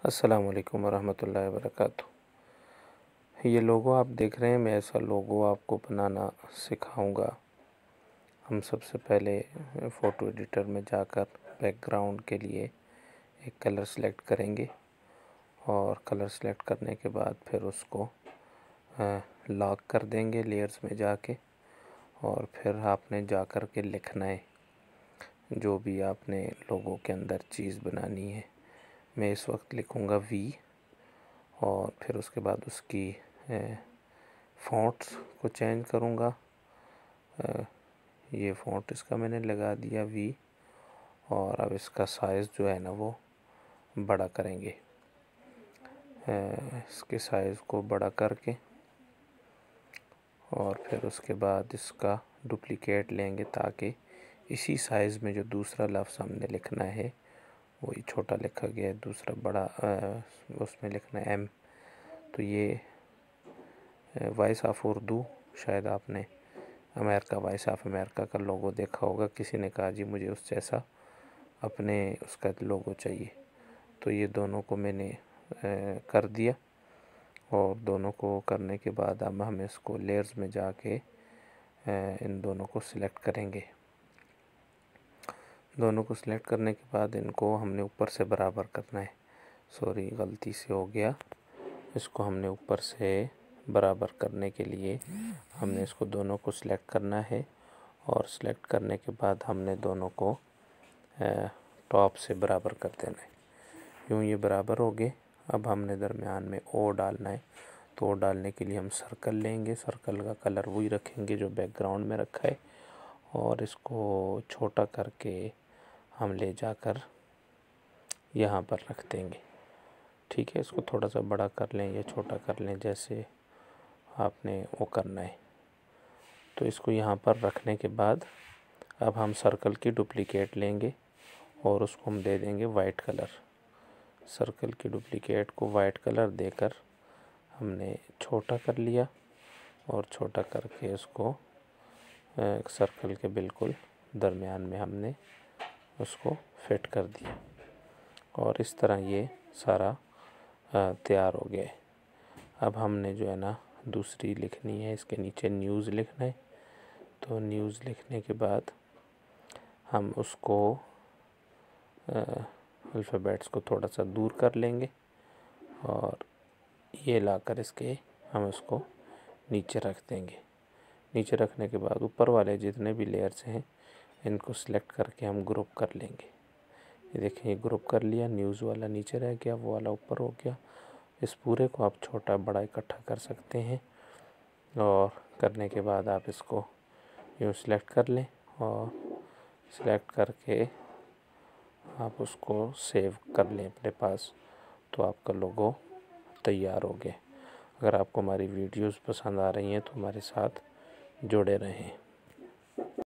अस्सलाम वालेकुम वरहमतुल्लाहि वबरकातुहू। ये लोगो आप देख रहे हैं, मैं ऐसा लोगो आपको बनाना सिखाऊंगा। हम सबसे पहले फ़ोटो एडिटर में जाकर बैकग्राउंड के लिए एक कलर सेलेक्ट करेंगे और कलर सेलेक्ट करने के बाद फिर उसको लॉक कर देंगे लेयर्स में जाके। और फिर आपने जाकर के लिखना है जो भी आपने लोगो के अंदर चीज़ बनानी है। मैं इस वक्त लिखूँगा वी और फिर उसके बाद उसकी फ़ॉन्ट्स को चेंज करूँगा। ये फ़ॉन्ट इसका मैंने लगा दिया वी और अब इसका साइज़ जो है ना वो बड़ा करेंगे। इसके साइज़ को बड़ा करके और फिर उसके बाद इसका डुप्लिकेट लेंगे ताकि इसी साइज़ में जो दूसरा लफ्ज़ हमने लिखना है वही छोटा लिखा गया है, दूसरा बड़ा उसमें लिखना है एम। तो ये वॉइस ऑफ उर्दू, शायद आपने अमेरिका वॉइस ऑफ अमेरिका का लोगो देखा होगा। किसी ने कहा जी मुझे उस जैसा अपने उसका लोगो चाहिए, तो ये दोनों को मैंने कर दिया। और दोनों को करने के बाद अब हम इसको लेयर्स में जाके इन दोनों को सिलेक्ट करेंगे। दोनों को सिलेक्ट करने के बाद इनको हमने ऊपर से बराबर करना है। सॉरी, गलती से हो गया। इसको हमने ऊपर से बराबर करने के लिए हमने इसको दोनों को सिलेक्ट करना है और सिलेक्ट करने के बाद हमने दोनों को टॉप से बराबर कर देना है। यूँ ये बराबर हो गए। अब हमने दरमियान में ओ डालना है, तो ओ डालने के लिए हम सर्कल लेंगे। सर्कल का कलर वही रखेंगे जो बैकग्राउंड में रखा है और इसको छोटा करके हम ले जाकर यहाँ पर रख देंगे। ठीक है, इसको थोड़ा सा बड़ा कर लें या छोटा कर लें, जैसे आपने वो करना है। तो इसको यहाँ पर रखने के बाद अब हम सर्कल की डुप्लिकेट लेंगे और उसको हम दे देंगे वाइट कलर। सर्कल की डुप्लिकेट को वाइट कलर देकर हमने छोटा कर लिया और छोटा करके उसको सर्कल के बिल्कुल दरमियान में हमने उसको फिट कर दिया। और इस तरह ये सारा तैयार हो गया है। अब हमने जो है ना दूसरी लिखनी है, इसके नीचे न्यूज़ लिखना है। तो न्यूज़ लिखने के बाद हम उसको अल्फ़ाबेट्स को थोड़ा सा दूर कर लेंगे और ये लाकर इसके हम उसको नीचे रख देंगे। नीचे रखने के बाद ऊपर वाले जितने भी लेयर्स हैं इनको सिलेक्ट करके हम ग्रुप कर लेंगे। ये देखें, ये ग्रुप कर लिया। न्यूज़ वाला नीचे रह गया, वो वाला ऊपर हो गया। इस पूरे को आप छोटा बड़ा इकट्ठा कर सकते हैं और करने के बाद आप इसको यूँ सिलेक्ट कर लें और सिलेक्ट करके आप उसको सेव कर लें अपने पास, तो आपका लोगो तैयार हो गया। अगर आपको हमारी वीडियोस पसंद आ रही हैं तो हमारे साथ जुड़े रहें।